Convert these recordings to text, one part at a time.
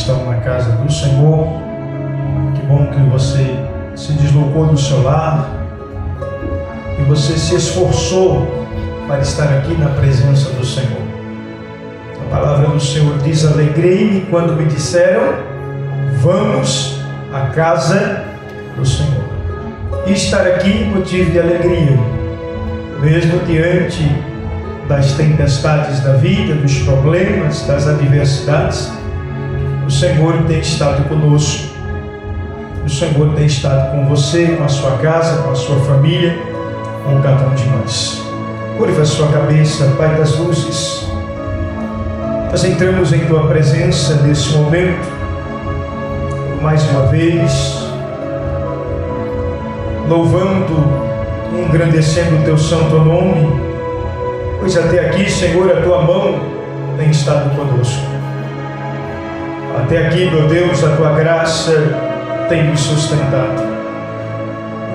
estão na casa do Senhor. Que bom que você se deslocou do seu lar e você se esforçou para estar aqui na presença do Senhor. A palavra do Senhor diz: alegrei-me quando me disseram, vamos à casa do Senhor. E estar aqui motivo de alegria, mesmo diante das tempestades da vida, dos problemas, das adversidades. O Senhor tem estado conosco. O Senhor tem estado com você, com a sua casa, com a sua família, com cada um de nós. Curva a sua cabeça, Pai das luzes. Nós entramos em Tua presença nesse momento, mais uma vez, louvando e engrandecendo o Teu santo nome, pois até aqui, Senhor, a Tua mão tem estado conosco. Até aqui, meu Deus, a Tua graça tem nos sustentado.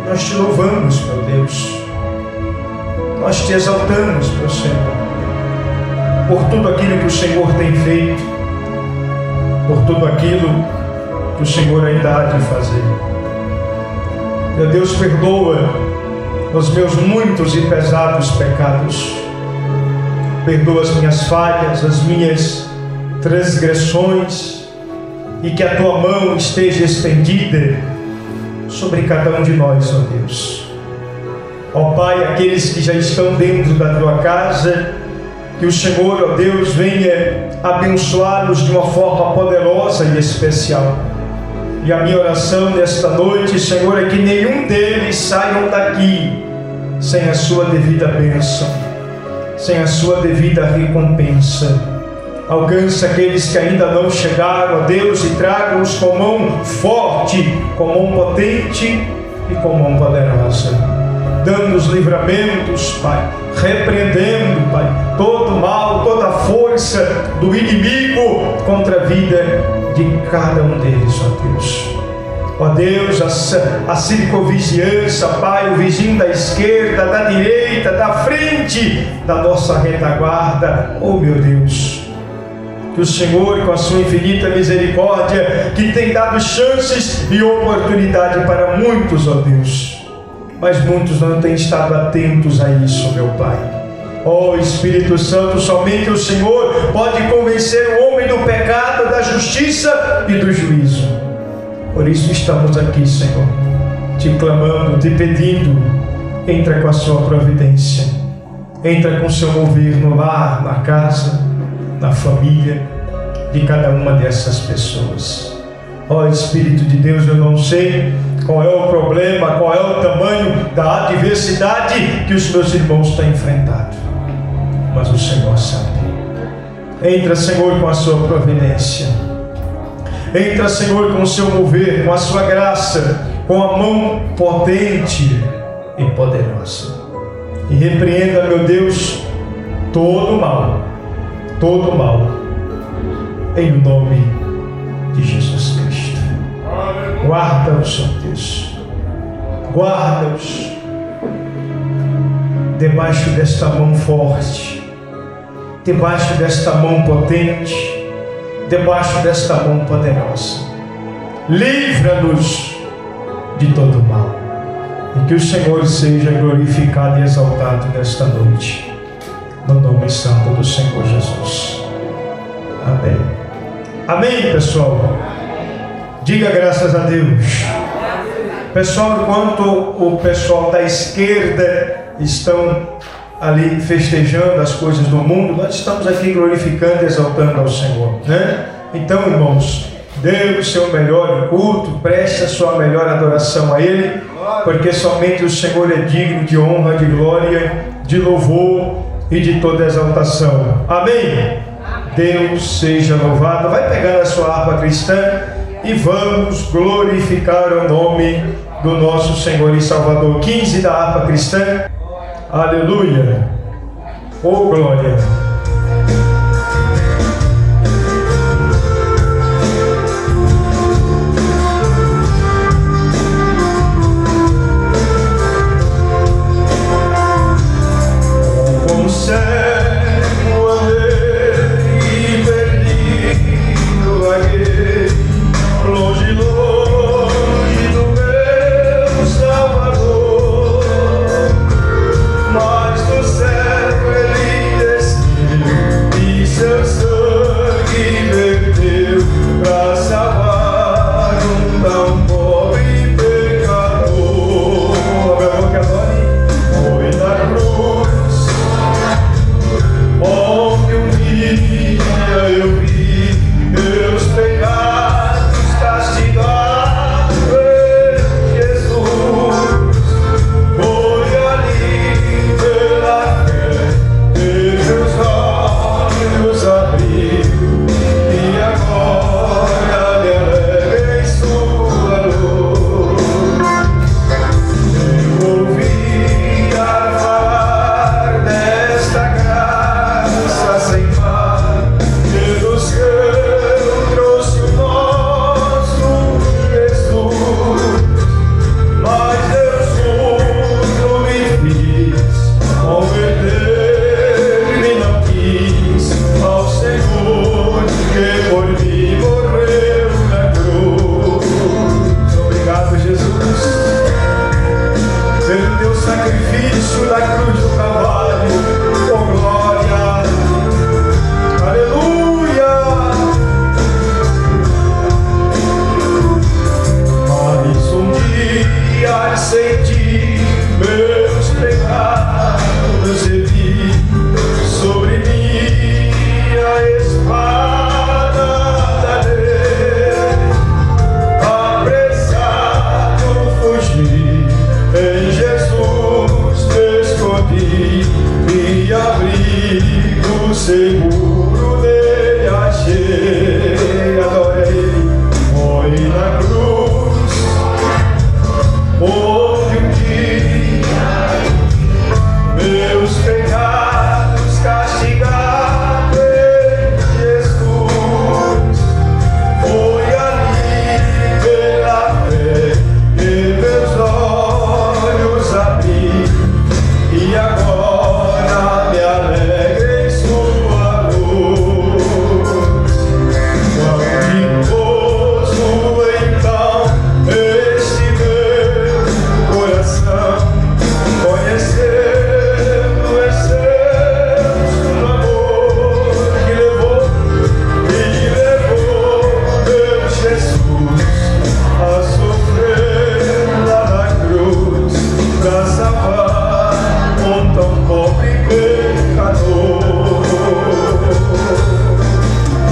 E nós Te louvamos, meu Deus. Nós Te exaltamos, meu Senhor, por tudo aquilo que o Senhor tem feito, por tudo aquilo que o Senhor ainda há de fazer. Meu Deus, perdoa os meus muitos e pesados pecados. Perdoa as minhas falhas, as minhas transgressões, e que a Tua mão esteja estendida sobre cada um de nós, ó Deus. Ó Pai, aqueles que já estão dentro da Tua casa, que o Senhor, ó Deus, venha abençoá-los de uma forma poderosa e especial. E a minha oração nesta noite, Senhor, é que nenhum deles saiam daqui sem a sua devida bênção, sem a sua devida recompensa. Alcance aqueles que ainda não chegaram, ó Deus, e traga-os com mão forte, com mão potente e com mão poderosa. Dando-nos livramentos, Pai, repreendendo, Pai, todo mal, toda força do inimigo contra a vida de cada um deles, ó Deus. Ó Deus, a circunvizinhança, Pai, o vizinho da esquerda, da direita, da frente, da nossa retaguarda, oh meu Deus, que o Senhor, com a sua infinita misericórdia, que tem dado chances e oportunidade para muitos, ó Deus, mas muitos não têm estado atentos a isso, meu Pai. Ó Espírito Santo, somente o Senhor pode convencer o homem do pecado, da justiça e do juízo. Por isso estamos aqui, Senhor, te clamando, te pedindo, entra com a sua providência, entra com o seu mover no lar, na casa, na família de cada uma dessas pessoas. Ó Espírito de Deus, eu não sei qual é o problema, qual é o tamanho da adversidade que os meus irmãos têm enfrentado, mas o Senhor sabe. Entra, Senhor, com a sua providência. Entra, Senhor, com o seu mover, com a sua graça, com a mão potente e poderosa. E repreenda, meu Deus, todo mal, em nome de Jesus Cristo. Guarda-os, ó Deus, guarda-os debaixo desta mão forte, debaixo desta mão potente, debaixo desta mão poderosa. Livra-nos de todo mal, e que o Senhor seja glorificado e exaltado nesta noite, no nome santo do Senhor Jesus. Amém. Amém, pessoal. Diga graças a Deus. Pessoal, enquanto o pessoal da esquerda estão ali festejando as coisas do mundo, nós estamos aqui glorificando e exaltando ao Senhor, né? Então, irmãos, dê o seu melhor culto, preste a sua melhor adoração a Ele, porque somente o Senhor é digno de honra, de glória, de louvor e de toda exaltação. Amém? Deus seja louvado. Vai pegar a sua harpa cristã e vamos glorificar o nome do nosso Senhor e Salvador. 15 da harpa cristã. Aleluia. Oh, glória. Cego, andei perdido, vaguei.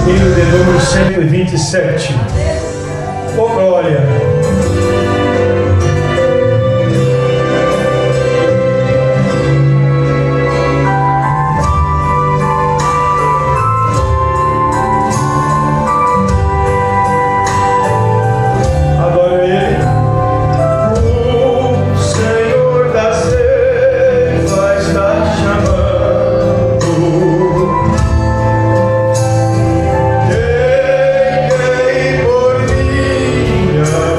hino de número 127. Oh glória! Yeah.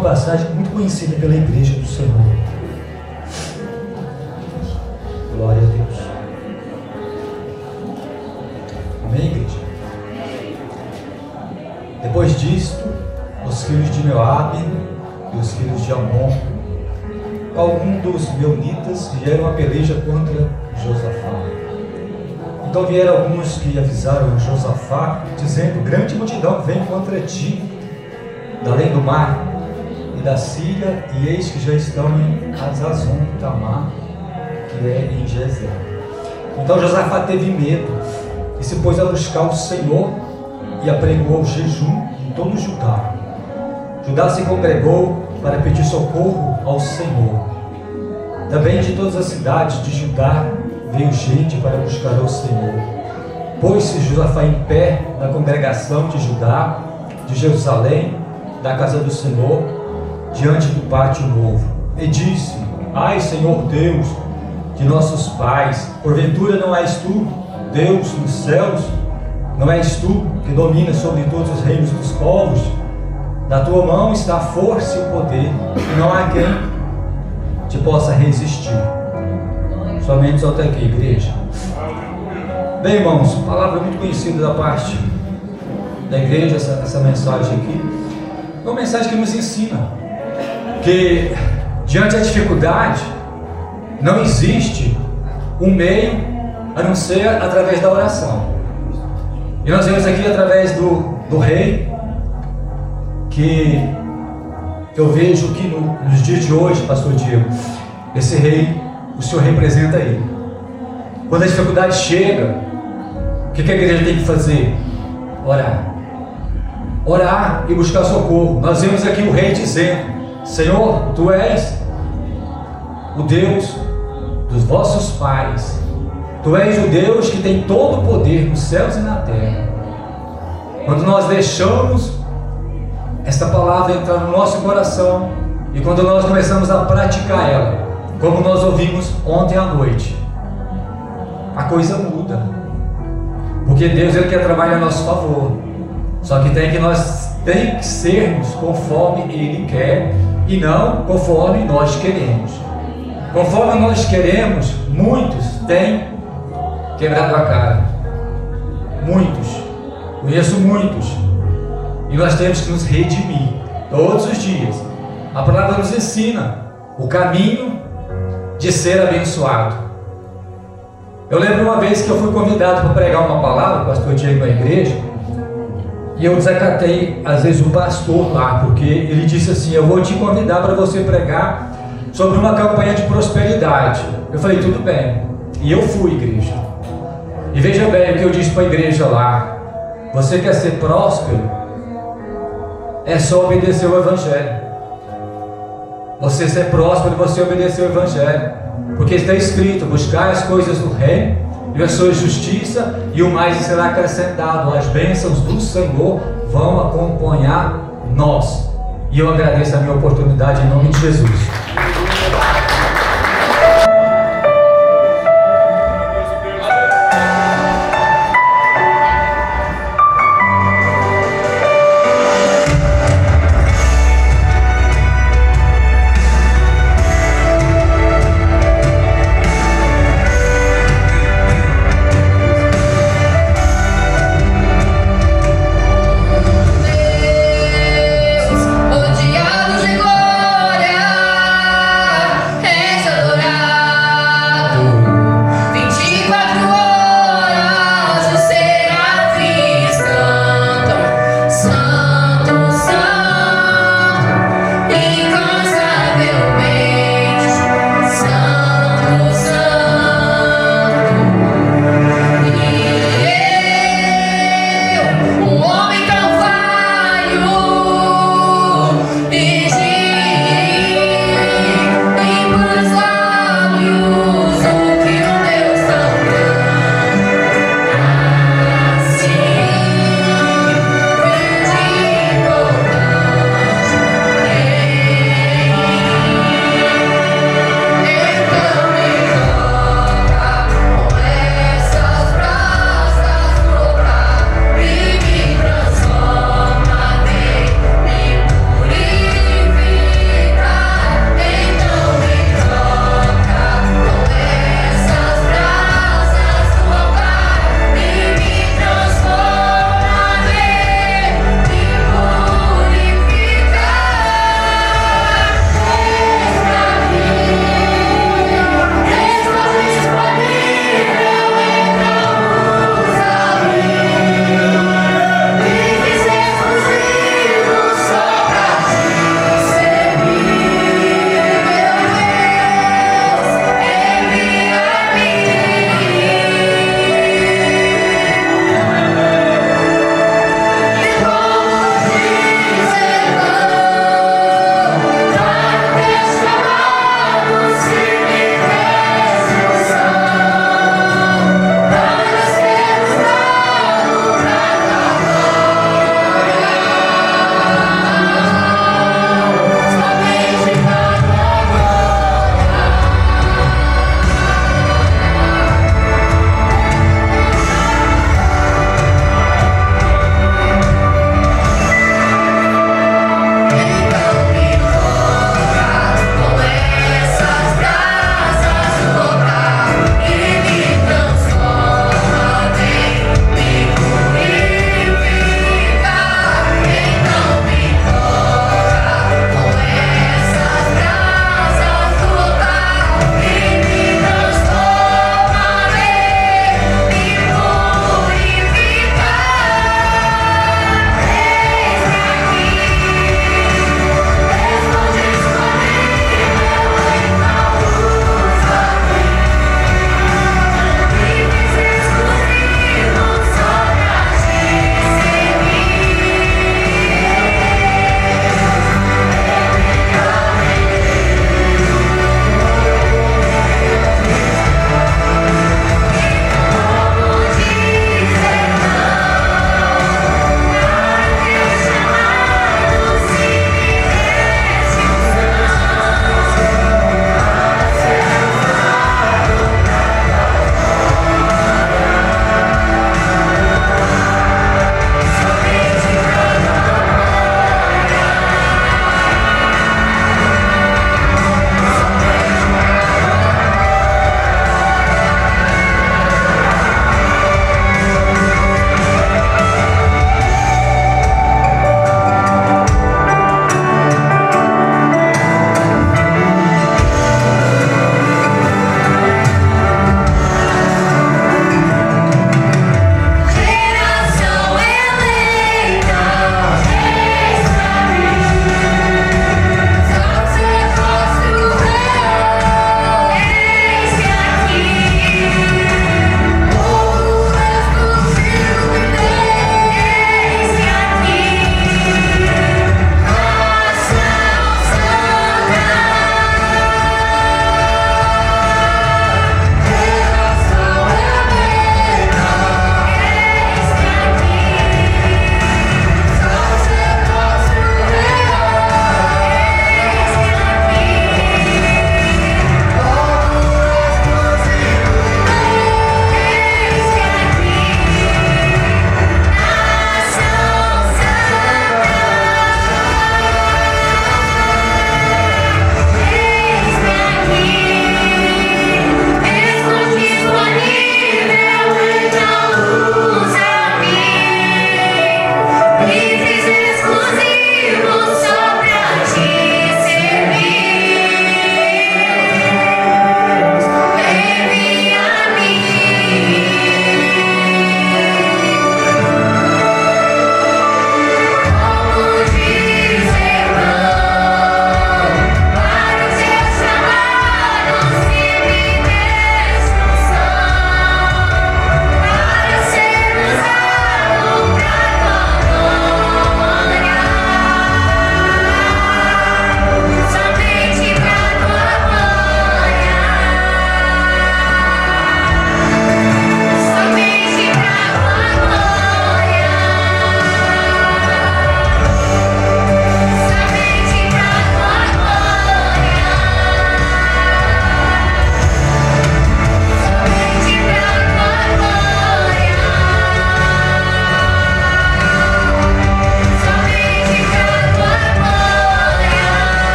passagem muito conhecida pela igreja do Senhor. Glória a Deus. Amém, igreja? Depois disto, os filhos de Moabe e os filhos de Amon, alguns dos meunitas, vieram a peleja contra Josafá. Então vieram alguns que avisaram Josafá, dizendo: grande multidão vem contra ti, da além do mar e da Síria, e eis que já estão em Hazazon Tamar, que é em Gezer. Então Josafá teve medo e se pôs a buscar o Senhor e apregoou jejum em todo Judá. Judá se congregou para pedir socorro ao Senhor. Também de todas as cidades de Judá veio gente para buscar ao Senhor. Pôs-se Josafá em pé na congregação de Judá, de Jerusalém, da casa do Senhor, diante do pátio novo, e disse: ai, Senhor Deus de nossos pais, porventura não és tu, Deus nos céus? Não és tu que dominas sobre todos os reinos dos povos? Na tua mão está a força e o poder, e não há quem te possa resistir. Somente até aqui, igreja. Bem, irmãos, palavra muito conhecida da parte da igreja, essa mensagem aqui. É uma mensagem que nos ensina que diante da dificuldade não existe um meio a não ser através da oração. E nós vemos aqui através do rei, que eu vejo que nos dias de hoje, pastor Diego, esse rei, o Senhor representa ele. Quando a dificuldade chega, o que a igreja tem que fazer? Orar. Orar e buscar socorro. Nós vemos aqui o rei dizendo: Senhor, tu és o Deus dos vossos pais. Tu és o Deus que tem todo o poder nos céus e na terra. Quando nós deixamos esta palavra entrar no nosso coração e quando nós começamos a praticar ela, como nós ouvimos ontem à noite, a coisa muda. Porque Deus, Ele quer trabalhar a nosso favor. Só que nós tem que sermos conforme Ele quer e não conforme nós queremos. Conforme nós queremos, muitos têm quebrado a cara. Muitos. Conheço muitos. E nós temos que nos redimir todos os dias. A palavra nos ensina o caminho de ser abençoado. Eu lembro uma vez que eu fui convidado para pregar uma palavra, pastor Diego, na igreja, e eu desacatei às vezes o pastor lá, porque ele disse assim: eu vou te convidar para você pregar sobre uma campanha de prosperidade. Eu falei: tudo bem. E eu fui, igreja. E veja bem o que eu disse para a igreja lá: você quer ser próspero? É só obedecer o Evangelho. Você ser próspero, você obedecer o Evangelho, porque está escrito: buscar as coisas do reino e a sua justiça, e o mais será acrescentado. As bênçãos do Senhor vão acompanhar nós. E eu agradeço a minha oportunidade em nome de Jesus. Rodeados de glória,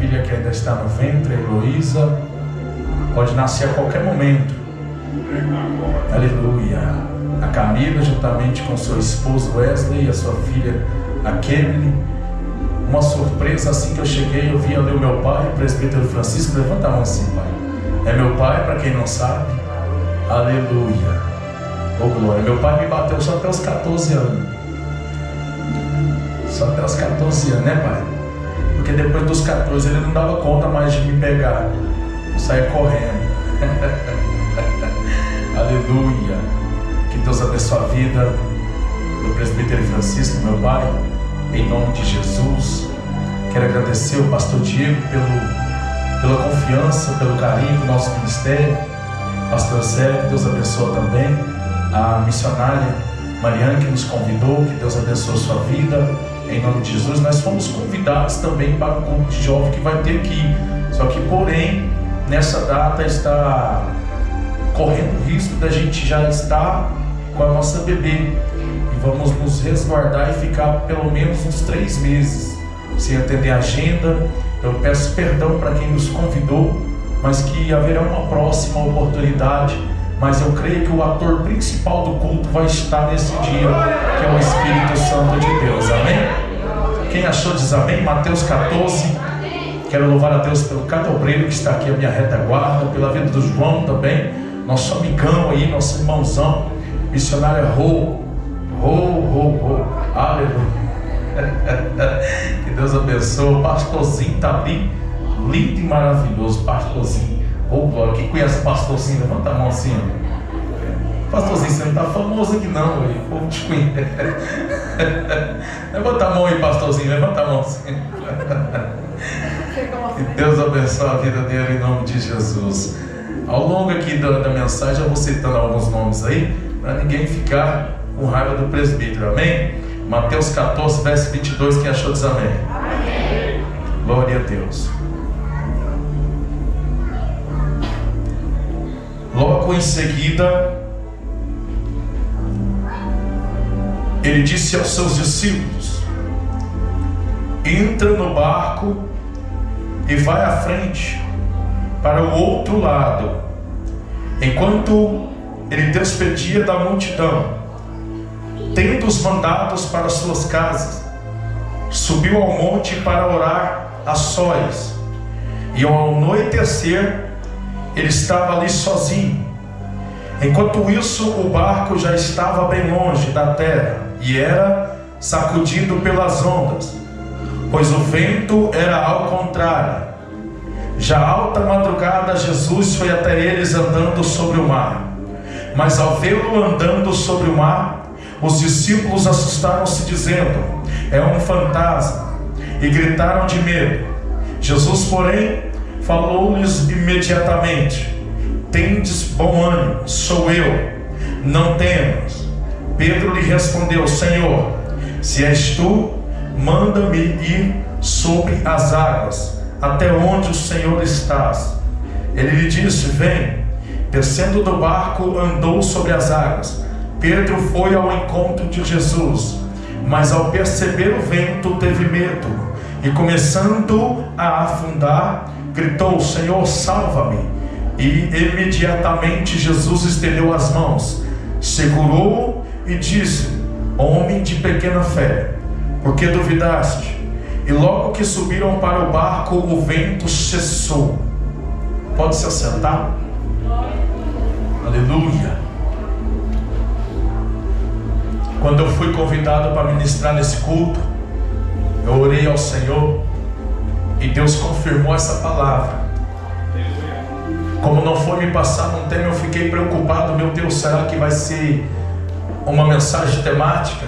filha que ainda está no ventre, a Heloísa, pode nascer a qualquer momento. Aleluia. A Camila, juntamente com seu esposo Wesley e a sua filha, a Kelly. Uma surpresa, assim que eu cheguei, eu vi ali o meu pai, o presbítero Francisco. Levanta a mão assim, pai. É meu pai, para quem não sabe. Aleluia. Oh glória. Meu pai me bateu só até os 14 anos. Só até os 14 anos, né, pai? Porque depois dos 14 ele não dava conta mais de me pegar. Eu saía correndo. Aleluia. Que Deus abençoe a vida do presbítero Francisco, meu pai, em nome de Jesus. Quero agradecer ao pastor Diego pela confiança, pelo carinho do nosso ministério. Pastor Sérgio, que Deus abençoe também. A missionária Mariana, que nos convidou, que Deus abençoe a sua vida, em nome de Jesus. Nós fomos convidados também para o culto de jovem que vai ter aqui. Só que, porém, nessa data está correndo o risco da gente já estar com a nossa bebê, e vamos nos resguardar e ficar pelo menos uns 3 meses sem atender a agenda. Eu peço perdão para quem nos convidou, mas que haverá uma próxima oportunidade. Mas eu creio que o ator principal do culto vai estar nesse dia, que é o Espírito Santo de Deus. Amém? Quem achou diz amém. Mateus 14. Quero louvar a Deus pelo cada obreiro que está aqui à minha retaguarda, pela vida do João também, nosso amigão aí, nosso irmãozão, missionário aleluia. Que Deus abençoe. O pastorzinho está ali, lindo e maravilhoso, pastorzinho. Oh glória. Quem conhece o pastorzinho, levanta a mão assim. Pastorzinho, você não está famoso aqui não, o povo te conhece. Levanta a mão aí, pastorzinho, levanta a mão assim. Que Deus abençoe a vida dele em nome de Jesus. Ao longo aqui da mensagem eu vou citando alguns nomes aí, para ninguém ficar com raiva do presbítero, amém? Mateus 14, verso 22, quem achou diz amém. Amém. Glória a Deus. Logo em seguida, ele disse aos seus discípulos: entra no barco e vai à frente para o outro lado. Enquanto ele despedia da multidão, tendo-os mandados para suas casas, subiu ao monte para orar a sós. E ao anoitecer, ele estava ali sozinho. Enquanto isso, o barco já estava bem longe da terra e era sacudido pelas ondas, pois o vento era ao contrário. Já alta madrugada, Jesus foi até eles andando sobre o mar. Mas ao vê-lo andando sobre o mar, os discípulos assustaram-se, dizendo: é um fantasma, e gritaram de medo. Jesus, porém, falou-lhes imediatamente: tendes bom ânimo, sou eu, não temas. Pedro lhe respondeu: Senhor, se és tu, manda-me ir sobre as águas, até onde o Senhor estás. Ele lhe disse: vem. Descendo do barco, andou sobre as águas. Pedro foi ao encontro de Jesus, mas ao perceber o vento teve medo, e começando a afundar, gritou: Senhor, salva-me. E imediatamente Jesus estendeu as mãos, segurou-o e disse: homem de pequena fé, por que duvidaste? E logo que subiram para o barco, o vento cessou. Pode se assentar? Aleluia. Quando eu fui convidado para ministrar nesse culto, eu orei ao Senhor e Deus confirmou essa palavra. Como não foi me passado um tema, eu fiquei preocupado. Meu Deus, será que vai ser uma mensagem temática?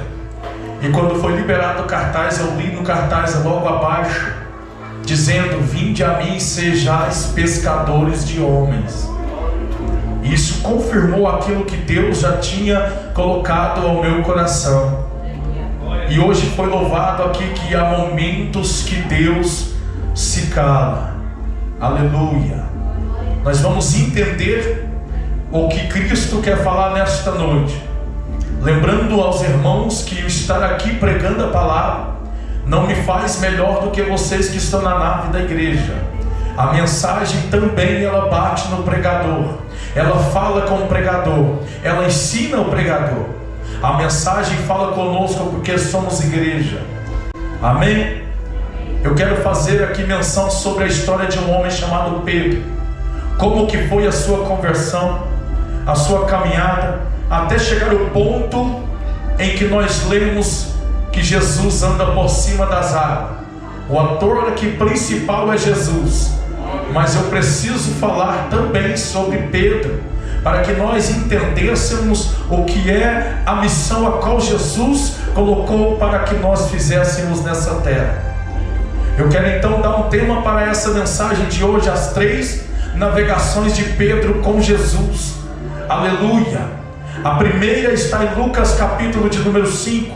E quando foi liberado o cartaz, eu li no cartaz logo abaixo, dizendo: vinde a mim e sejais pescadores de homens. Isso confirmou aquilo que Deus já tinha colocado ao meu coração. E hoje foi louvado aqui que há momentos que Deus se cala. Aleluia. Nós vamos entender o que Cristo quer falar nesta noite. Lembrando aos irmãos que estar aqui pregando a palavra não me faz melhor do que vocês que estão na nave da igreja. A mensagem também ela bate no pregador, ela fala com o pregador, ela ensina o pregador. A mensagem fala conosco porque somos igreja. Amém? Eu quero fazer aqui menção sobre a história de um homem chamado Pedro. Como que foi a sua conversão, a sua caminhada, até chegar ao ponto em que nós lemos que Jesus anda por cima das águas. O ator aqui principal é Jesus, mas eu preciso falar também sobre Pedro, para que nós entendêssemos o que é a missão a qual Jesus colocou para que nós fizéssemos nessa terra. Eu quero então dar um tema para essa mensagem de hoje: as 3 navegações de Pedro com Jesus. Aleluia! A primeira está em Lucas capítulo de número 5,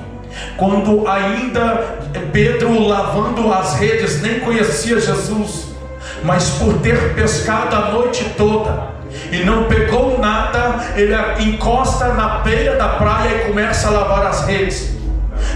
quando ainda Pedro, lavando as redes, nem conhecia Jesus, mas por ter pescado a noite toda e não pegou nada, ele encosta na beira da praia e começa a lavar as redes.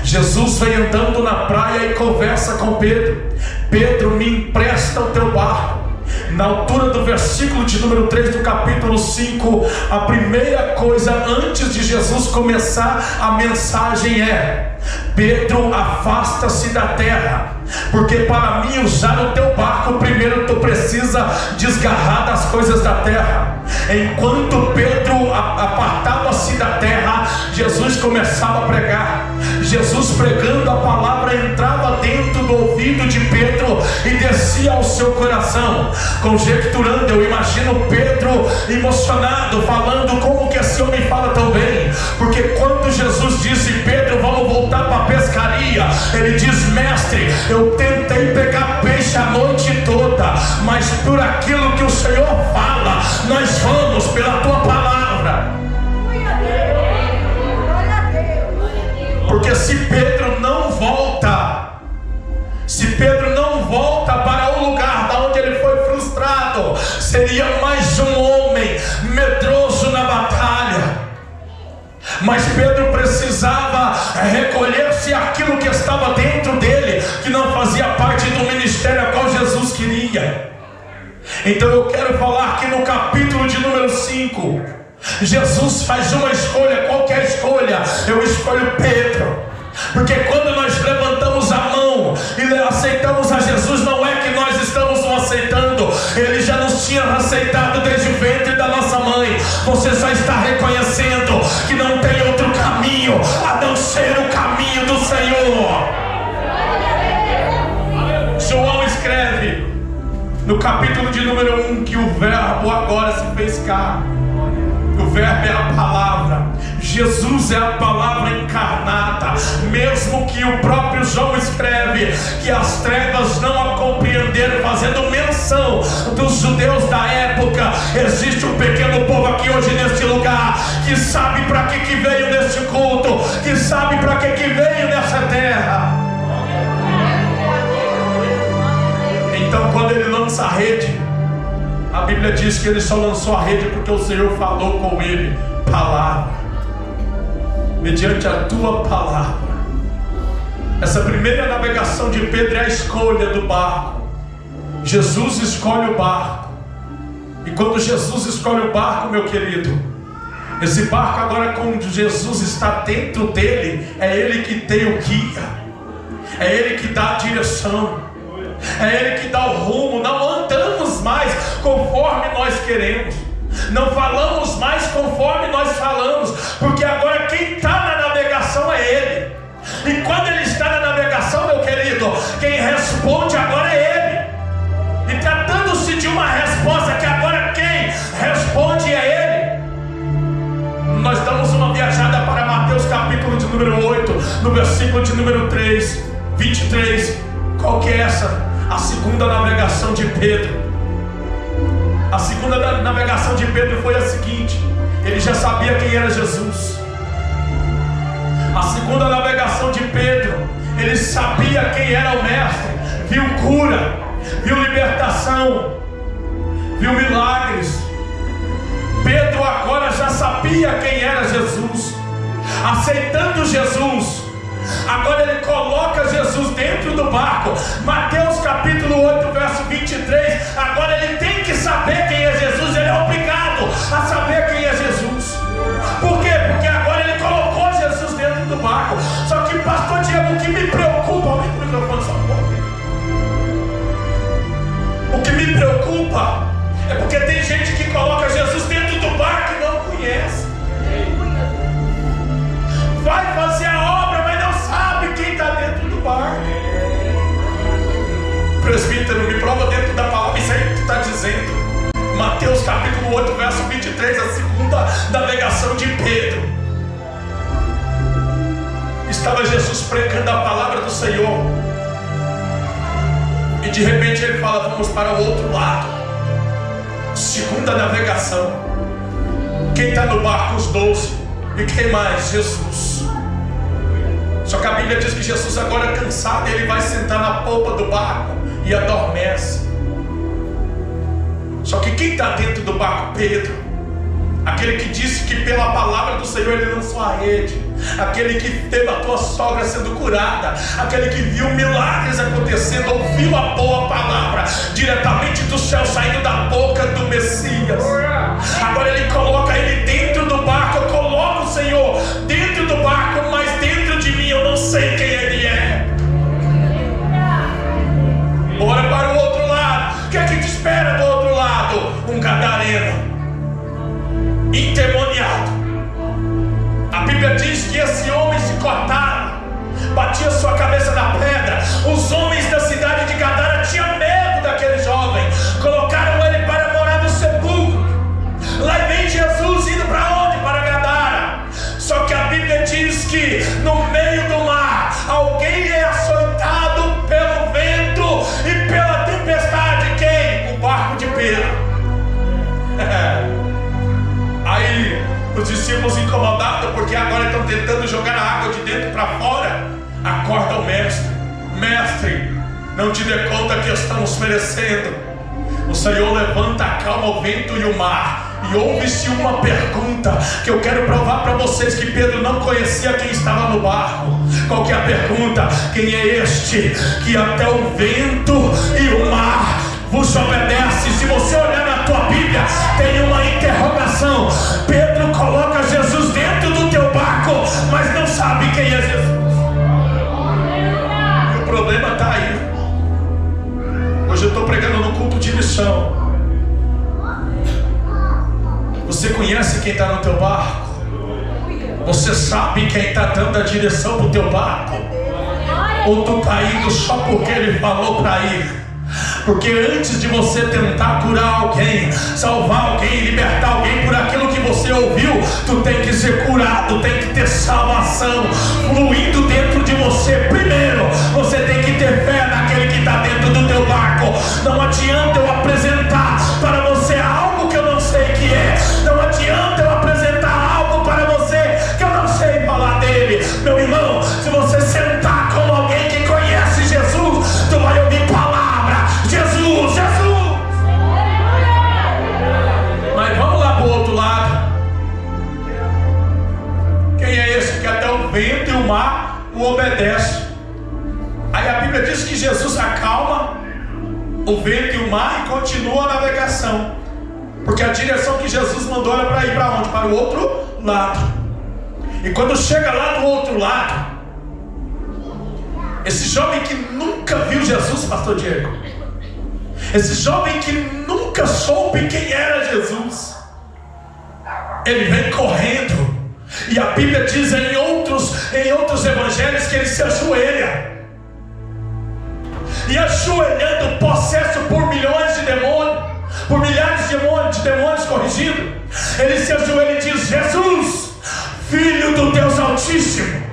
Jesus vem andando na praia e conversa com Pedro: Pedro, me empresta o teu barco. Na altura do versículo de número 3 do capítulo 5, a primeira coisa antes de Jesus começar a mensagem é: Pedro, afasta-se da terra, porque para mim usar o teu barco, primeiro tu precisa desgarrar das coisas da terra. Enquanto Pedro apartava-se da terra, Jesus começava a pregar. Jesus pregando a palavra entrava dentro do ouvido de Pedro e descia ao seu coração. Conjecturando, eu imagino Pedro emocionado, falando: como que esse homem fala tão bem? Porque quando Jesus disse: Pedro, vamos voltar para a pescaria, ele diz: mestre, eu tentei pegar peixe a noite toda, mas por aquilo que o Senhor fala, nós vamos pela tua palavra. Porque se Pedro não volta, para o lugar da onde ele foi frustrado, seria mais um homem medroso na batalha. Mas Pedro precisava recolher-se aquilo que estava dentro dele, que não fazia parte do ministério a qual Jesus queria. Então eu quero falar que no capítulo de número 5, Jesus faz uma escolha. Qual que é a escolha? Eu escolho Pedro, porque quando nós levantamos a mão e aceitamos a Jesus, não é que nós estamos o aceitando, ele já nos tinha aceitado desde o ventre da nossa mãe. Você só está reconhecendo que não tem outro caminho a não ser o caminho do Senhor. João escreve no capítulo de número 1 que o verbo agora se fez carne. O verbo é a palavra, Jesus é a palavra encarnada. Mesmo que o próprio João escreve que as trevas não a compreenderam, fazendo menção dos judeus da época, existe um pequeno povo aqui hoje neste lugar que sabe para que veio neste culto, que sabe para que veio nessa terra. Então quando ele lança a rede, a Bíblia diz que ele só lançou a rede porque o Senhor falou com ele: palavra, mediante a tua palavra. Essa primeira navegação de Pedro é a escolha do barco. Jesus escolhe o barco. E quando Jesus escolhe o barco, meu querido, esse barco agora, quando Jesus está dentro dele, é ele que tem o guia, é ele que dá a direção, é ele que dá o rumo. Não andamos mais conforme nós queremos, não falamos mais conforme nós falamos, porque agora quem está na navegação é ele. E quando ele está na navegação, meu querido, quem responde agora é ele. E tratando-se de uma resposta que agora quem responde é ele, nós damos uma viajada para Mateus capítulo de número 8, no versículo de número 23. Qual que é essa? A segunda navegação de Pedro. A segunda navegação de Pedro foi a seguinte: ele já sabia quem era Jesus. A segunda navegação de Pedro, ele sabia quem era o mestre. Viu cura, viu libertação, viu milagres. Pedro agora já sabia quem era Jesus. Aceitando Jesus, Agora ele coloca Jesus dentro do barco. Mateus capítulo 8, verso 23. Agora ele tem que saber quem é Jesus. Ele é obrigado a saber quem é Jesus. Por quê? Porque agora ele colocou Jesus dentro do barco. Só que, pastor Diego, o que me preocupa, aumenta o microfone só um pouco. O que me preocupa é porque tem gente que coloca Jesus dentro do barco e não conhece. Vai fazer a obra, mas não sabe quem está dentro do barco. Presbítero, me prova dentro da palavra isso aí que tu está dizendo. Mateus capítulo 8, verso 23, a segunda navegação de Pedro. Estava Jesus pregando a palavra do Senhor. E de repente ele fala: vamos para o outro lado. Segunda navegação. Quem está no barco? Os 12. E quem mais? Jesus. Só que a Bíblia diz que Jesus agora cansado, ele vai sentar na polpa do barco e adormece. Só que quem está dentro do barco? Pedro. Aquele que disse que pela palavra do Senhor ele lançou a rede. Aquele que teve a tua sogra sendo curada. Aquele que viu milagres acontecendo. Ouviu a boa palavra diretamente do céu, saindo da boca do Messias. Agora ele coloca ele dentro do barco. Eu coloco o Senhor dentro do barco, mas dentro de mim eu não sei quem ele é. Bora para o outro lado. O que é que te espera do outro lado? Um gadareno endemoniado. A Bíblia diz que esse homem se cortava, batia sua cabeça na pedra. Os homens da cidade de Gadara tinham medo daquele jovem. Colocaram ele para morar no sepulcro. Lá vem Jesus indo para onde? Para Gadara. Só que a Bíblia diz que no meio do mar alguém é açoitado pelo vento e pela tempestade. Quem? O barco de Pedro. Aí os discípulos incomodados, porque agora estão tentando jogar a água de dentro para fora, acorda o mestre: mestre, não te dê conta que estamos perecendo. O Senhor levanta, acalma o vento e o mar. E ouve-se uma pergunta que eu quero provar para vocês que Pedro não conhecia quem estava no barco. Qual que é a pergunta? Quem é este que até o vento e o mar vos obedece? Se você olhar na tua Bíblia, tem uma interrogação. Pedro coloca Jesus dentro do teu barco, mas não sabe quem é Jesus. E o problema está aí. Hoje eu estou pregando no culto de missão. Você conhece quem está no teu barco? Você sabe quem está dando a direção para o teu barco? Ou tu está indo só porque ele falou para ir? Porque antes de você tentar curar alguém, salvar alguém, libertar alguém por aquilo que você ouviu, tu tem que ser curado, tem que ter salvação fluindo dentro de você. Primeiro, você tem que ter fé naquele que está dentro do teu barco. Não adianta eu apresentar para você algo que eu não sei que é. Não adianta eu apresentar algo para você que eu não sei falar dele. Meu irmão, se você sentar com alguém que conhece Jesus, tu vai ouvir palavras. Jesus, Jesus! Mas vamos lá para o outro lado. Quem é esse que até o vento e o mar o obedece? Aí a Bíblia diz que Jesus acalma o vento e o mar e continua a navegação. Porque a direção que Jesus mandou era para ir para onde? Para o outro lado. E quando chega lá do outro lado, esse jovem que nunca viu Jesus, pastor Diego, esse jovem que nunca soube quem era Jesus, ele vem correndo. E a Bíblia diz em outros evangelhos que ele se ajoelha. E ajoelhando, possesso por milhões de demônios, por milhares de demônios corrigidos, ele se ajoelha e diz: Jesus, Filho do Deus Altíssimo.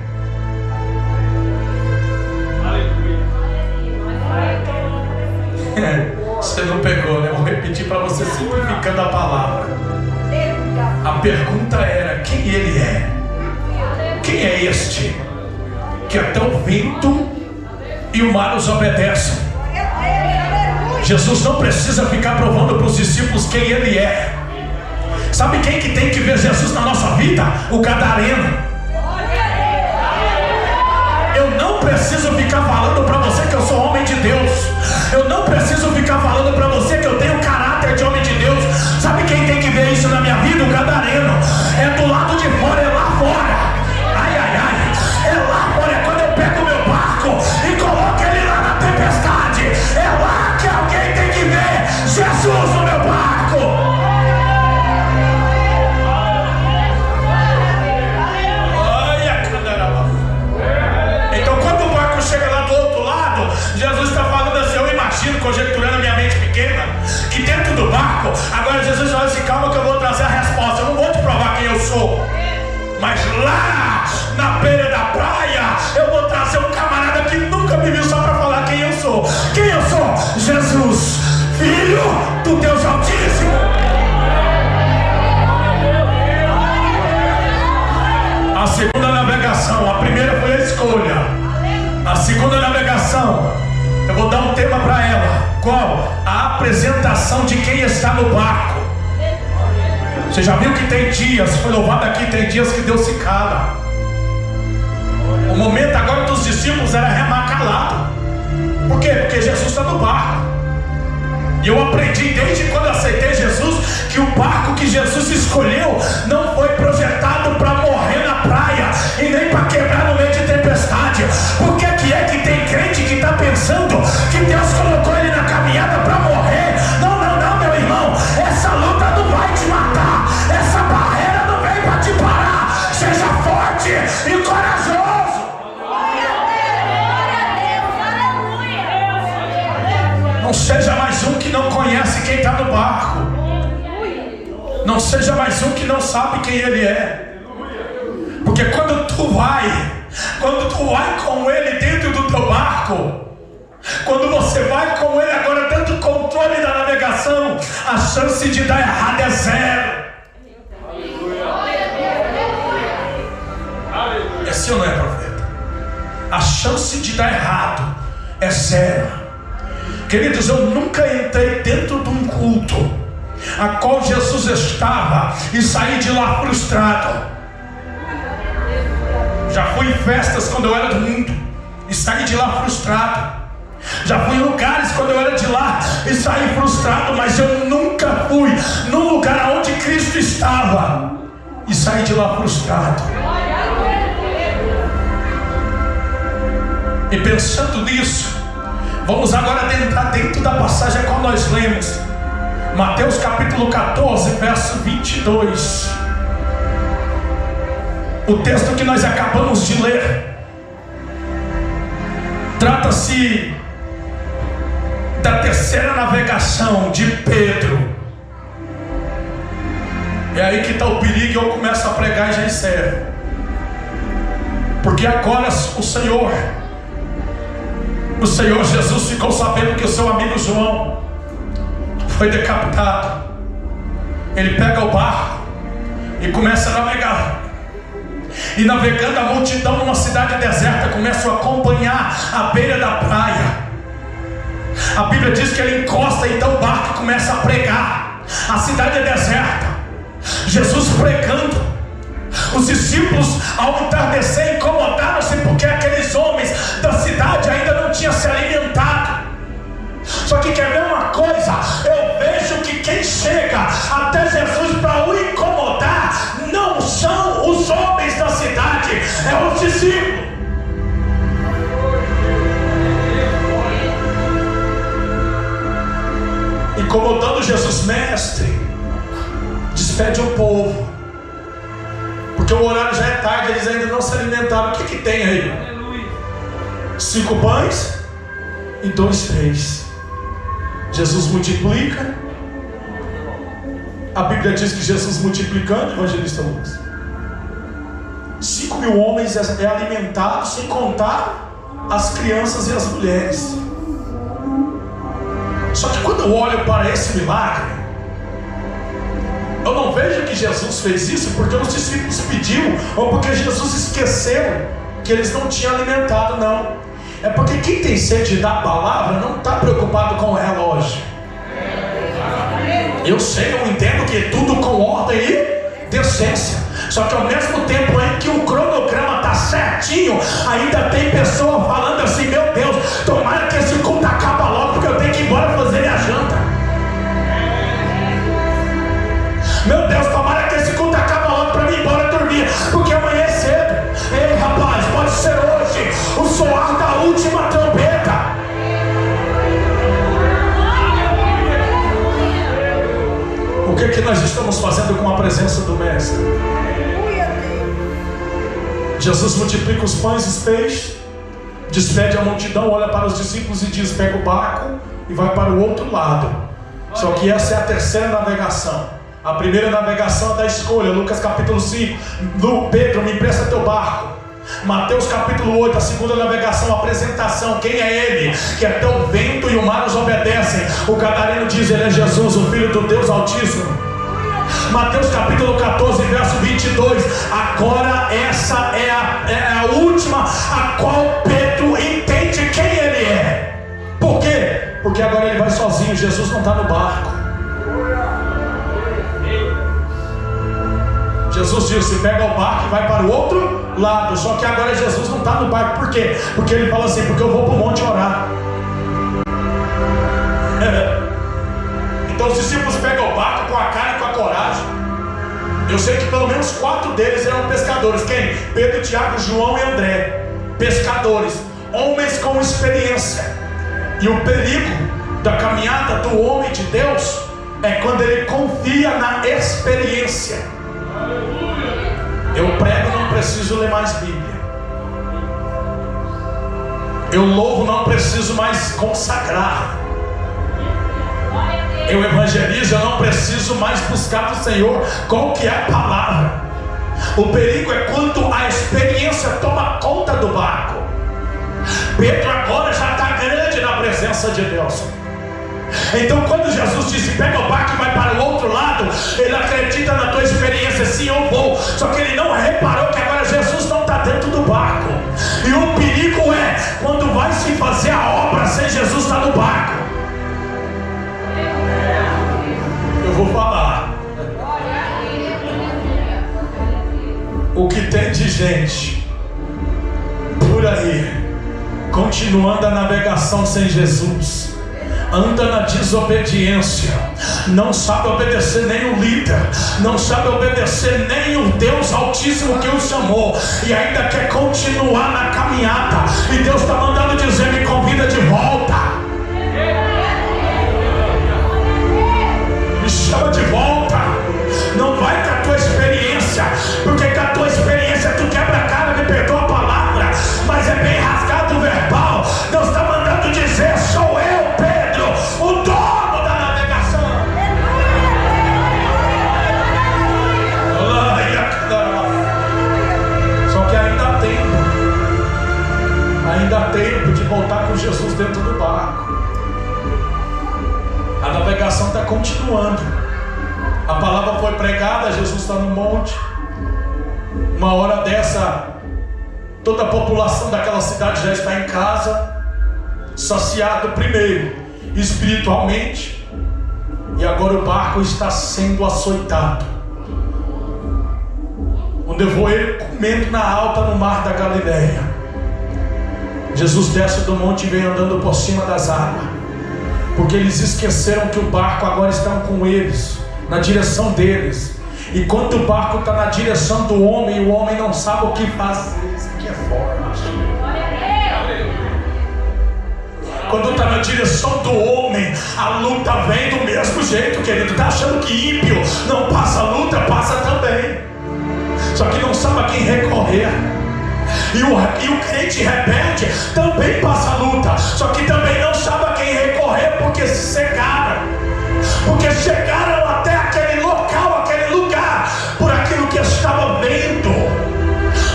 Você não pegou, né? Vou repetir para você, simplificando a palavra. A pergunta era: quem ele é? Quem é este que até o vento e o mar os obedecem? Jesus não precisa ficar provando para os discípulos quem ele é. Sabe quem que tem que ver Jesus na nossa vida? O gadareno. preciso ficar falando para você que eu sou homem de Deus. Eu não preciso ficar falando para você que eu tenho caráter de homem de Deus. Sabe quem tem que ver isso na minha vida? O gadareno. É do lado de fora, é lá fora. Ai, ai, ai. É lá fora, é quando eu pego o meu barco e coloco ele lá na tempestade. É lá que alguém tem que ver Jesus no meu barco. Então quando o barco chega lá do outro lado, Jesus está falando assim, eu imagino, conjecturando a minha mente pequena, que dentro do barco, agora Jesus fala assim, calma que eu vou trazer a resposta, eu não vou te provar quem eu sou, mas lá na beira da praia, eu vou trazer um camarada que nunca me viu só para falar quem eu sou. Quem eu sou? Jesus, Filho do Deus Altíssimo. A segunda navegação, a primeira foi a escolha. A segunda navegação, eu vou dar um tema para ela. Qual? A apresentação de quem está no barco. Você já viu que tem dias, foi louvado aqui, tem dias que Deus se cala. O momento agora dos discípulos era remar calado. Por quê? Porque Jesus está no barco. E eu aprendi desde quando aceitei Jesus que o barco que Jesus escolheu não foi projetado para morrer na praia e nem para quebrar no meio de tempestade. Por que é que tem crente que está pensando que Deus colocou ele na caminhada para morrer? Não, não, não, meu irmão. Essa luta não vai te matar. Essa barreira não vem para te parar. Seja forte e corajoso. Não seja mais um que não conhece quem está no barco. Não seja mais um que não sabe quem ele é. Porque quando tu vai com ele dentro do teu barco, quando você vai com ele agora dentro do controle da navegação, a chance de dar errado é zero. É sim ou não é, profeta? A chance de dar errado é zero. Queridos, eu nunca entrei dentro de um culto a qual Jesus estava e saí de lá frustrado. Já fui em festas quando eu era do mundo e saí de lá frustrado. Já fui em lugares quando eu era de lá e saí frustrado, mas eu nunca fui num lugar onde Cristo estava e saí de lá frustrado. E pensando nisso, vamos agora adentrar dentro da passagem a qual nós lemos, Mateus capítulo 14, verso 22. O texto que nós acabamos de ler trata-se da terceira navegação de Pedro. É aí que está o perigo, eu começo a pregar e já encerro. Porque agora o Senhor Jesus ficou sabendo que o seu amigo João foi decapitado. Ele pega o barco e começa a navegar. E navegando, a multidão numa cidade deserta começa a acompanhar a beira da praia. A Bíblia diz que ele encosta, então o barco começa a pregar. A cidade é deserta, Jesus pregando. Os discípulos, ao entardecer, incomodaram-se porque aqueles homens da cidade ainda não tinham se alimentado. Só que quer ver uma coisa? Eu vejo que quem chega até Jesus para o incomodar não são os homens da cidade, é os discípulos. Incomodando Jesus, mestre, despede o povo, porque o horário já é tarde, eles ainda não se alimentaram. O que tem aí? 5 pães e 2 peixes. Jesus multiplica. A Bíblia diz que Jesus multiplicando, evangelista Lucas, 5.000 homens é alimentado, sem contar as crianças e as mulheres. Só que quando eu olho para esse milagre, eu não vejo que Jesus fez isso porque os discípulos pediram, ou porque Jesus esqueceu que eles não tinham alimentado, não. É porque quem tem sede da palavra não está preocupado com o relógio. Eu sei, eu entendo que tudo com ordem e decência. Só que ao mesmo tempo em que o cronograma está certinho. Ainda tem pessoa falando assim: meu Deus, tomara que esse culto acabe logo, porque eu tenho que ir embora fazer minha janta. Meu Deus, tomara que esse culto acabe logo para mim ir embora dormir, porque amanhã é cedo. Ei, rapaz, pode ser hoje o soar da última trombeta. O que nós estamos fazendo com a presença do Mestre? Jesus multiplica os pães e os peixes, despede a multidão, olha para os discípulos e diz: pega o barco e vai para o outro lado. Só que essa é a terceira navegação. A primeira navegação é da escolha, Lucas capítulo 5, Pedro, me empresta teu barco. Mateus capítulo 8, a segunda navegação, a apresentação, quem é ele? Que até o vento e o mar os obedecem. O gadareno diz: ele é Jesus, o Filho do Deus Altíssimo. Mateus capítulo 14, verso 22. Agora essa é a última, a qual Pedro entende quem ele é. Por quê? Porque agora ele vai sozinho, Jesus não está no barco. Jesus disse: pega o barco e vai para o outro lado. Só que agora Jesus não está no barco. Por quê? Porque ele fala assim: porque eu vou para o monte orar. Então os discípulos pegam o barco com a cara e com a coragem. Eu sei que pelo menos 4 deles eram pescadores. Quem? Pedro, Tiago, João e André. Pescadores, homens com experiência. E o perigo da caminhada do homem de Deus é quando ele confia na experiência. Eu prego, não preciso ler mais Bíblia. Eu louvo, não preciso mais consagrar. Eu evangelizo, eu não preciso mais buscar do Senhor qual que é a palavra. O perigo é quando a experiência toma conta do barco. Pedro agora já está grande na presença de Deus. Então quando Jesus disse: pega o barco e vai para o outro lado, ele acredita na tua experiência. Sim, eu vou. Só que ele não reparou que agora Jesus não está dentro do barco. E o perigo é quando vai se fazer a obra sem Jesus estar no barco. Eu vou falar. O que tem de gente por aí continuando a navegação sem Jesus, anda na desobediência, não sabe obedecer nem o líder, não sabe obedecer nem o Deus Altíssimo que o chamou, e ainda quer continuar na caminhada. E Deus está mandando dizer: me convida de volta, me chama de volta. Não vai com a tua experiência, porque com a tua experiência tu quebra a cara, me perdoa a palavra, mas é bem rasgado o verbal. Deus está mandando dizer: sou eu, Pedro, o dono da navegação. Só que ainda há tempo de voltar com Jesus dentro do barco. A navegação está continuando. A palavra foi pregada, Jesus está no monte. Uma hora dessa, toda a população daquela cidade já está em casa, saciado primeiro espiritualmente, e agora o barco está sendo açoitado. O nevoeiro comendo na alta no mar da Galileia. Jesus desce do monte e vem andando por cima das águas, porque eles esqueceram que o barco agora está com eles, na direção deles. E quando o barco está na direção do homem, o homem não sabe o que fazer. Isso aqui é forte. Quando está na direção do homem, a luta vem do mesmo jeito, querido. Está achando que ímpio não passa a luta? Passa também. Só que não sabe a quem recorrer. E o crente rebelde também passa a luta, só que também não sabe a quem recorrer, porque se cegaram. Porque chegaram até aquele local, aquele lugar, por aquilo que estava vendo.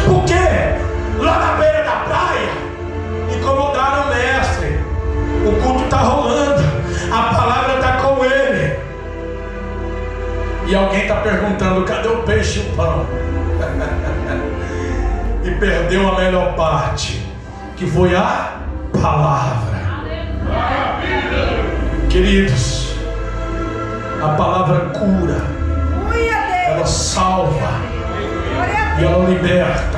Porque lá na beira da praia incomodaram o mestre. O culto está rolando, a palavra está com ele, e alguém está perguntando: cadê o peixe e o pão? E perdeu a melhor parte, que foi a palavra. Queridos, a palavra cura, ela salva e ela liberta.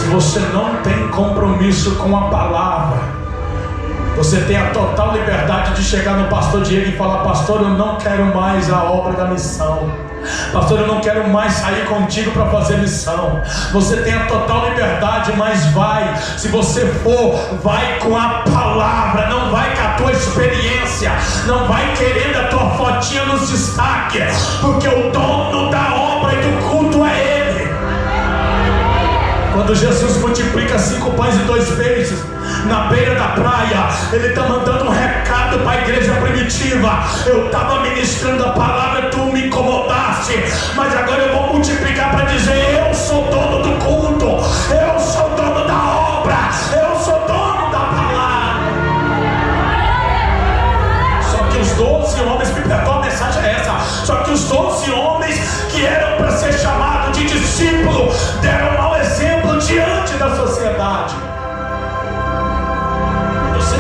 Se você não tem compromisso com a palavra, você tem a total liberdade de chegar no pastor Diego e falar: pastor, eu não quero mais a obra da missão. Pastor, eu não quero mais sair contigo para fazer missão. Você tem a total liberdade, mas vai. Se você for, vai com a palavra. Não vai com a tua experiência. Não vai querendo a tua fotinha nos destaques, porque o dono da obra e do culto é Ele. Quando Jesus multiplica 5 pães e 2 peixes na beira da praia, Ele está mandando um recado para a igreja primitiva: eu estava ministrando a palavra, tu me incomodaste, mas agora eu vou multiplicar para dizer: eu sou dono do culto, eu sou dono da obra, eu sou dono da palavra. Só que os 12 homens, me perdoa, a mensagem é essa, só que os 12 homens que eram para ser chamados de discípulo deram um mau exemplo diante da sociedade.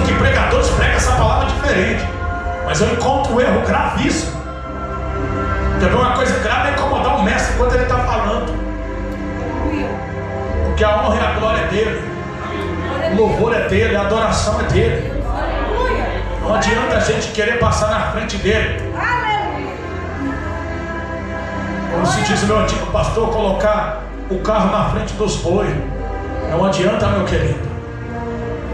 Que pregadores pregam essa palavra diferente, mas eu encontro um erro gravíssimo. Também uma coisa grave é incomodar o mestre enquanto ele está falando, porque a honra e a glória é dele, o louvor é dele, a adoração é dele. Não adianta a gente querer passar na frente dele. Como se diz o meu antigo pastor, colocar o carro na frente dos bois. Não adianta, meu querido.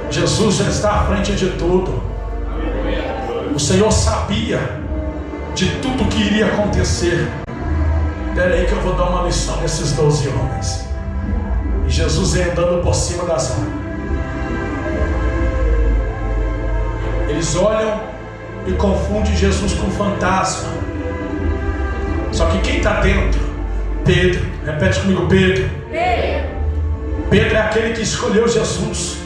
Jesus já está à frente de tudo. O Senhor sabia de tudo que iria acontecer. Espera aí que eu vou dar uma lição nesses 12 homens. E Jesus vem andando por cima das águas. Eles olham e confundem Jesus com fantasma. Só que quem está dentro? Pedro. Repete comigo: Pedro. Pedro é aquele que escolheu Jesus.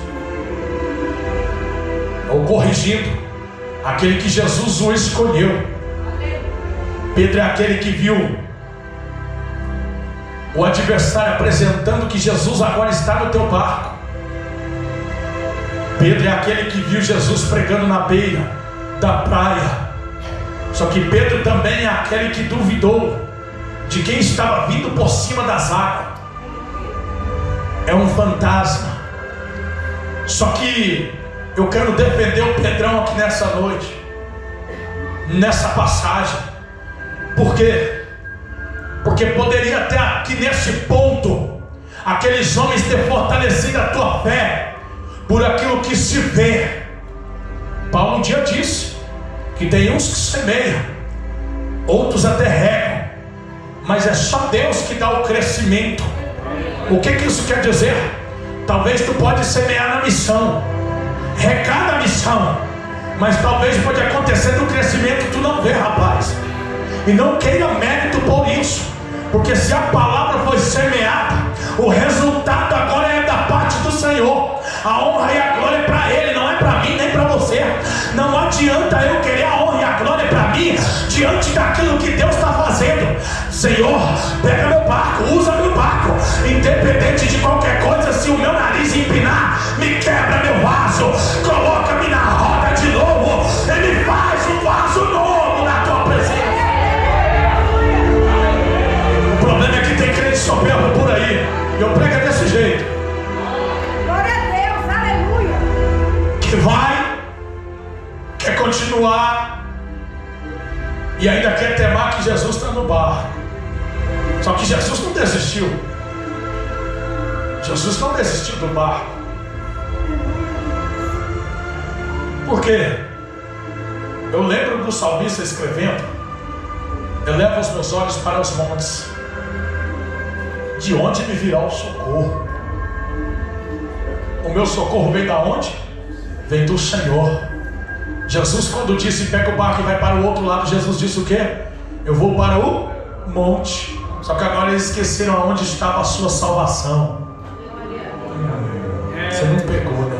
Ou corrigindo, aquele que Jesus o escolheu. Pedro é aquele que viu o adversário apresentando que Jesus agora está no teu barco. Pedro é aquele que viu Jesus pregando na beira da praia. Só que Pedro também é aquele que duvidou de quem estava vindo por cima das águas. É um fantasma. Só que eu quero defender o Pedrão aqui nessa noite, nessa passagem. Por quê? Porque poderia até aqui nesse ponto aqueles homens ter fortalecido a tua fé por aquilo que se vê. Paulo um dia disse que tem uns que semeiam, outros até regam, mas é só Deus que dá o crescimento. O que isso quer dizer? Talvez tu pode semear na missão, regar na missão, mas talvez pode acontecer no crescimento tu não vê, rapaz. E não queira mérito por isso, porque se a palavra foi semeada, o resultado agora é da parte do Senhor. A honra e a glória é para Ele, não é para mim nem para você. Não adianta eu querer a honra e a glória para mim diante daquilo que Deus está fazendo. Senhor, pega meu barco, usa meu barco, independente de qualquer coisa. Se o meu nariz empinar, me quebra meu vaso, coloca-me na roda de novo, Ele faz um vaso novo na tua presença. O problema é que tem crente soberbo por aí, e eu prego desse jeito. Glória a Deus, aleluia. Que vai, quer continuar e ainda quer temar que Jesus está no barco. Só que Jesus não desistiu. Jesus não desistiu do barco. Por quê? Eu lembro do salmista escrevendo: eleva os meus olhos para os montes, de onde me virá o socorro? O meu socorro vem da onde? Vem do Senhor. Jesus, quando disse pega o barco e vai para o outro lado, Jesus disse o quê? Eu vou para o monte. Só que agora eles esqueceram aonde estava a sua salvação. Você não pegou, né?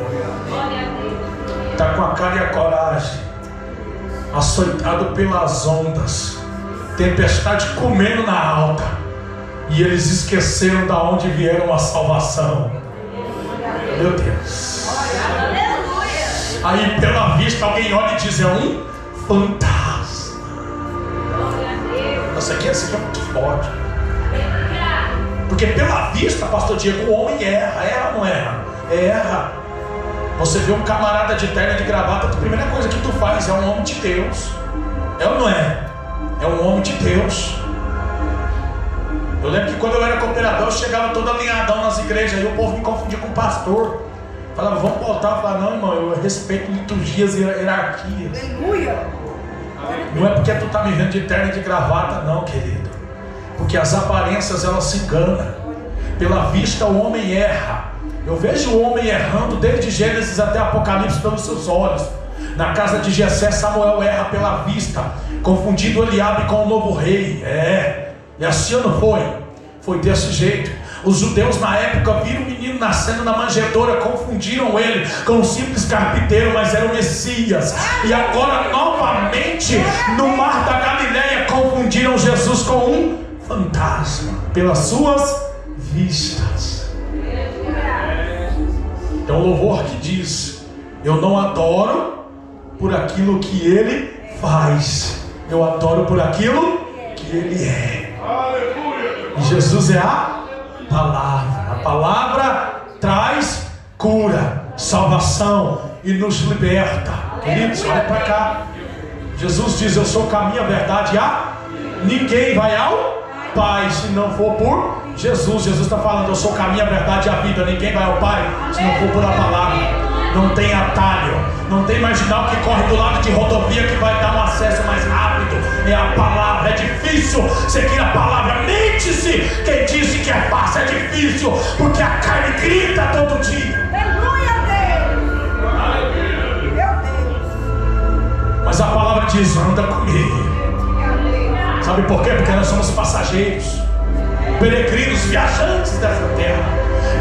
Está com a cara e a coragem, açoitado pelas ondas, tempestade comendo na alta, e eles esqueceram da onde vieram a salvação. Meu Deus. Aí pela vista alguém olha e diz: é um fantasma. Nossa, aqui é muito forte. Porque pela vista, pastor Diego, o homem erra ou não erra? Erra. Você vê um camarada de terno e de gravata, a primeira coisa que tu faz é um homem de Deus. É ou não é? É um homem de Deus. Eu lembro que quando eu era cooperador, eu chegava todo alinhadão nas igrejas, aí o povo me confundia com pastor. Falava, vamos voltar. Eu falava, não, irmão, eu respeito liturgias e hierarquias. Aleluia. Não é porque tu tá me vendo de terno e de gravata, não, querido. Porque as aparências, elas se enganam. Pela vista o homem erra. Eu vejo o homem errando desde Gênesis até Apocalipse pelos seus olhos. Na casa de Jessé, Samuel erra pela vista, confundindo Eliabe com o novo rei. E assim não foi? Foi desse jeito. Os judeus na época viram o menino nascendo na manjedoura, confundiram ele com um simples carpinteiro, mas era o Messias. E agora novamente no mar da Galileia confundiram Jesus com um fantasma pelas suas vistas. É um louvor que diz: eu não adoro por aquilo que ele faz, eu adoro por aquilo que ele é. E Jesus é a palavra. A palavra traz cura, salvação e nos liberta. Queridos, olha para cá. Jesus diz: eu sou o caminho, a verdade e a... Ninguém vai ao Pai se não for por Jesus. Jesus está falando: eu sou o caminho, a verdade e a vida. Ninguém vai ao Pai se não for por a palavra. Não tem atalho, não tem marginal que corre do lado de rodovia que vai dar um acesso mais rápido. É a palavra. É difícil seguir a palavra. Mente-se quem disse que é fácil. É difícil porque a carne grita todo dia. Aleluia, Deus. Meu Deus. Mas a palavra diz: anda comigo. Sabe por quê? Porque nós somos passageiros, peregrinos, viajantes dessa terra.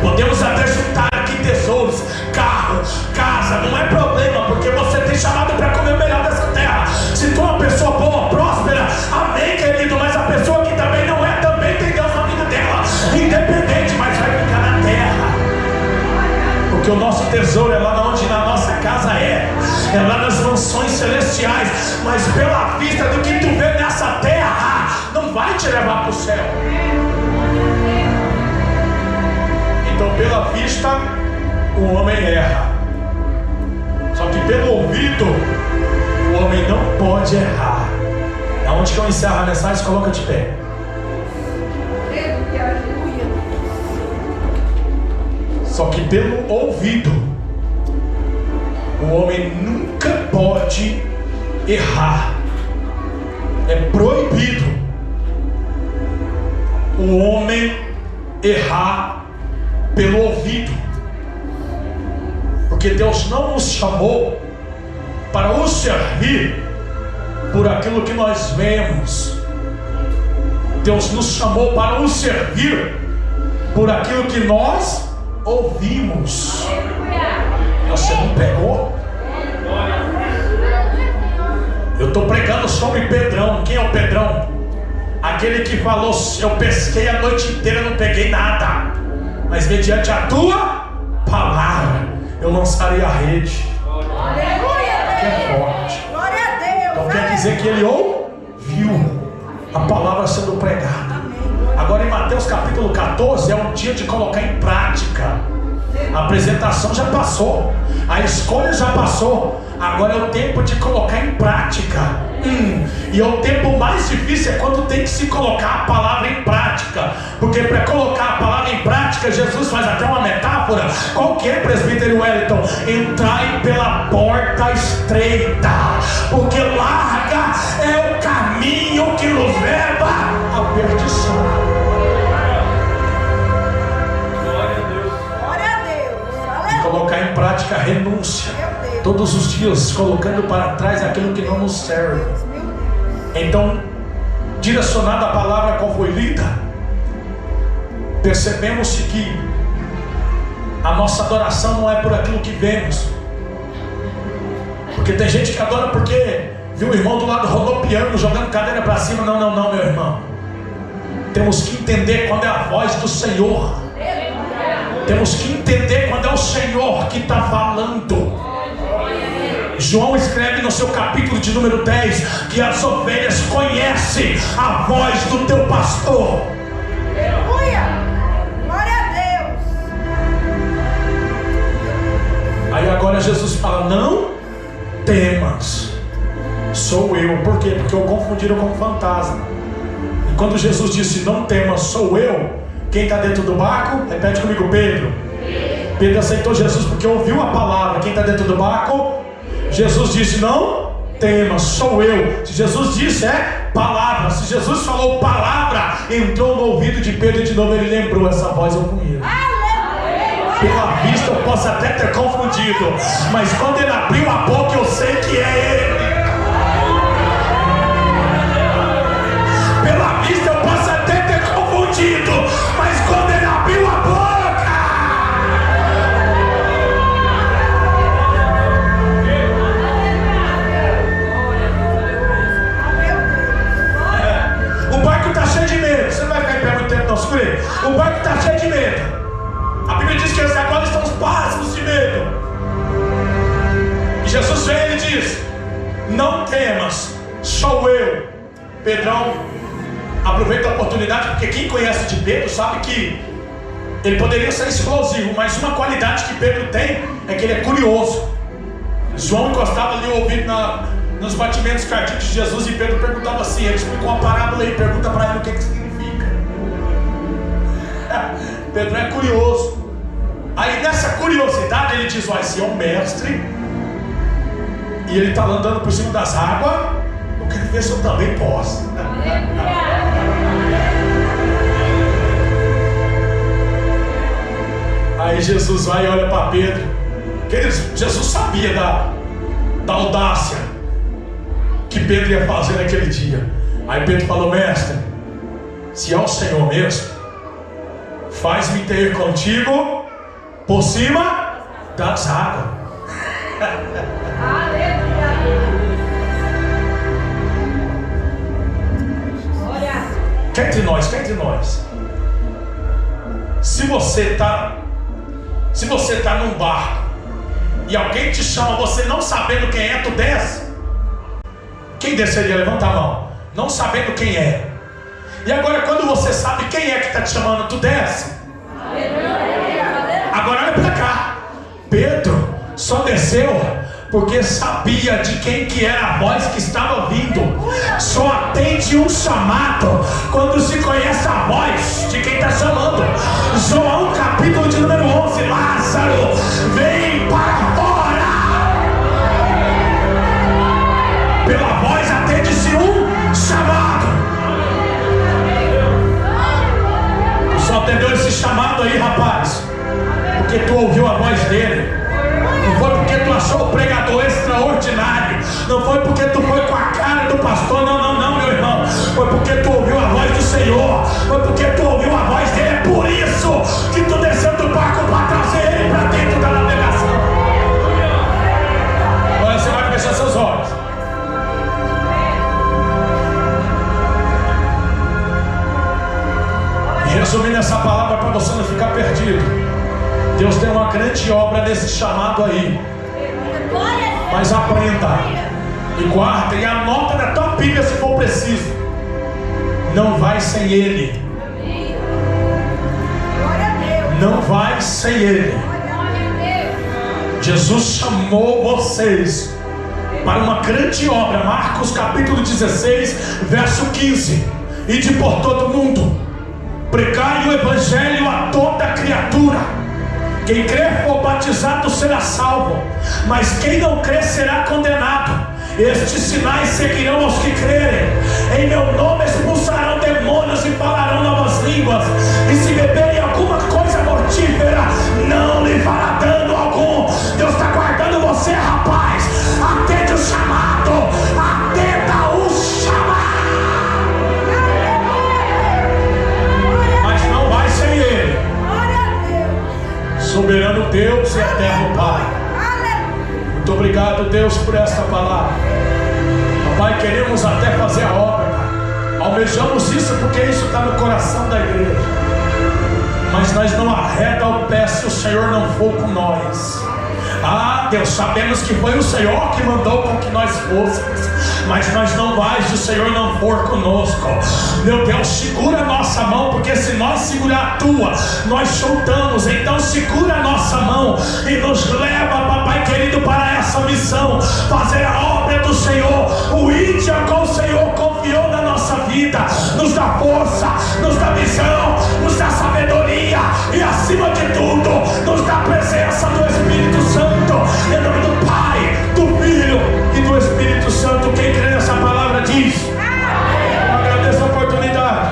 Podemos até juntar aqui tesouros, carro, casa, não é problema, porque você tem chamado para comer o melhor dessa terra. Se tu é uma pessoa boa, próspera, amém, querido. Mas a pessoa que também não é, também tem Deus na vida dela, independente, mas vai ficar na terra. Porque o nosso tesouro é lá onde na nossa casa é lá nas mansões celestiais. Mas pela vista do que tu vê nessa terra, não vai te levar para o céu. Então pela vista o homem erra, só que pelo ouvido o homem não pode errar. Aonde que eu encerro a mensagem? Coloca de pé. Só que pelo ouvido o homem nunca pode errar. É proibido o homem errar pelo ouvido, porque Deus não nos chamou para o servir por aquilo que nós vemos. Deus nos chamou para o servir por aquilo que nós ouvimos. Você não pegou? Eu estou pregando sobre Pedrão. Quem é o Pedrão? Aquele que falou: eu pesquei a noite inteira, não peguei nada, mas mediante a tua palavra eu lançarei a rede. Que é forte. Glória a Deus. Então quer dizer que ele ouviu a palavra sendo pregada. Agora em Mateus capítulo 14 é um dia de colocar em prática. A apresentação já passou, a escolha já passou. Agora é o tempo de colocar em prática. E o tempo mais difícil é quando tem que se colocar a palavra em prática. Porque para colocar a palavra em prática, Jesus faz até uma metáfora. Qual que é, presbítero Wellington? Entrai pela porta estreita, porque larga é o caminho que nos leva à perdição. Colocar em prática a renúncia, todos os dias colocando para trás aquilo que não nos serve. Então, direcionada a palavra qual foi lida, percebemos que a nossa adoração não é por aquilo que vemos. Porque tem gente que adora porque viu o irmão do lado rodopiando, jogando cadeira para cima. Não, meu irmão. Temos que entender quando é a voz do Senhor. Temos que entender quando é o Senhor que está falando. João escreve no seu capítulo de número 10 que as ovelhas conhecem a voz do teu pastor. Agora Jesus fala: não temas, sou eu. Por quê? Porque o confundiram com fantasma. E quando Jesus disse: não temas, sou eu, quem está dentro do barco? Repete comigo: Pedro. Pedro aceitou Jesus porque ouviu a palavra. Quem está dentro do barco? Jesus disse: não temas, sou eu. Se Jesus disse, é palavra. Se Jesus falou palavra, entrou no ouvido de Pedro e de novo ele lembrou: essa voz eu conheço. Pela vista eu posso até ter confundido, mas quando ele abriu a boca eu sei que é ele. Pela vista eu posso até ter confundido, mas quando ele abriu a boca, o barco está cheio de medo. Você não vai ficar em pé muito tempo não, segura aí. O barco está cheio de medo. A Bíblia diz que eles agora estão os pasmos de medo. E Jesus vem e ele diz: não temas, sou eu. Pedrão aproveita a oportunidade, porque quem conhece de Pedro sabe que ele poderia ser explosivo, mas uma qualidade que Pedro tem é que ele é curioso. João encostava ali o ouvido nos batimentos cardíacos de Jesus e Pedro perguntava assim. Ele explicou uma parábola e pergunta para ele o que significa. Pedro é curioso. Aí nessa curiosidade ele diz: se é um mestre e ele está andando por cima das águas, eu quero ver se eu também posso. Aí Jesus vai e olha para Pedro. Jesus sabia da audácia que Pedro ia fazer naquele dia. Aí Pedro falou: mestre, se é o Senhor mesmo, faz-me ter contigo por cima das águas. Quem entre nós? Se você tá num barco e alguém te chama, você não sabendo quem é, tu desce. Quem desceria? Levanta a mão. Não sabendo quem é. E agora quando você sabe quem é que está te chamando, tu desce. Agora olha para cá. Pedro só desceu porque sabia de quem que era a voz que estava vindo. Só atende um chamado quando se conhece a voz de quem está chamando. João capítulo de número 11: Lázaro, vem para fora. Pela voz atende-se um chamado. Tu só atendeu esse chamado aí, rapaz, porque tu ouviu a voz dele. Não foi porque tu achou o pregador extraordinário. Não foi porque tu foi com a cara do pastor. Não, meu irmão. Foi porque tu ouviu a voz do Senhor. Foi porque tu ouviu a voz dele. É por isso que tu desceu do barco para trazer ele para dentro da navegação. Agora você vai fechar seus olhos. E resumindo essa palavra para você não ficar perdido, Deus tem uma grande obra nesse chamado aí. Mas aprenda e guarda e anota na tua Bíblia se for preciso. Não vai sem Ele. Não vai sem Ele. Jesus chamou vocês para uma grande obra. Marcos capítulo 16, verso 15. Ide por todo mundo, pregai o evangelho a toda criatura. Quem crer for batizado será salvo, mas quem não crer será condenado. Estes sinais seguirão aos que crerem. Em meu nome expulsarão demônios e falarão novas línguas. E se beberem alguma coisa mortífera, não lhe fará dano algum. Deus está guardando você, rapaz. Atende o chamado. Atenda o chamado. Mas não vai sem Ele. Soberano Deus e eterno Pai, muito obrigado, Deus, por esta palavra. Pai, queremos até fazer a obra, Pai. Almejamos isso porque isso está no coração da igreja. Mas nós não arreda o pé se o Senhor não for com nós. Ah, Deus, sabemos que foi o Senhor que mandou com que nós fôssemos, mas nós não vais se o Senhor não for conosco. Meu Deus, segura a nossa mão, porque se nós segurar a tua, nós soltamos. Então segura a nossa mão e nos leva, papai querido, para essa missão, fazer a obra do Senhor. O ídia com o Senhor confiou na nossa vida, nos dá força, nos dá visão, nos dá sabedoria e, acima de tudo, nos dá a presença do Espírito Santo. Em nome do Pai, do Filho e do Espírito Santo. Quem crê nessa palavra diz: eu agradeço a oportunidade.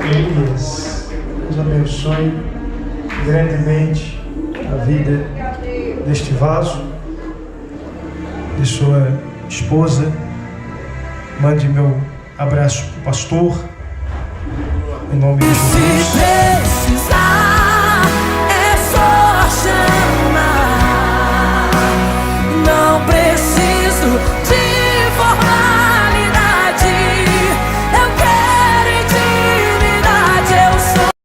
Elias, Deus abençoe grandemente a vida deste vaso, de sua esposa. Mande meu abraço para o pastor, em nome de Jesus.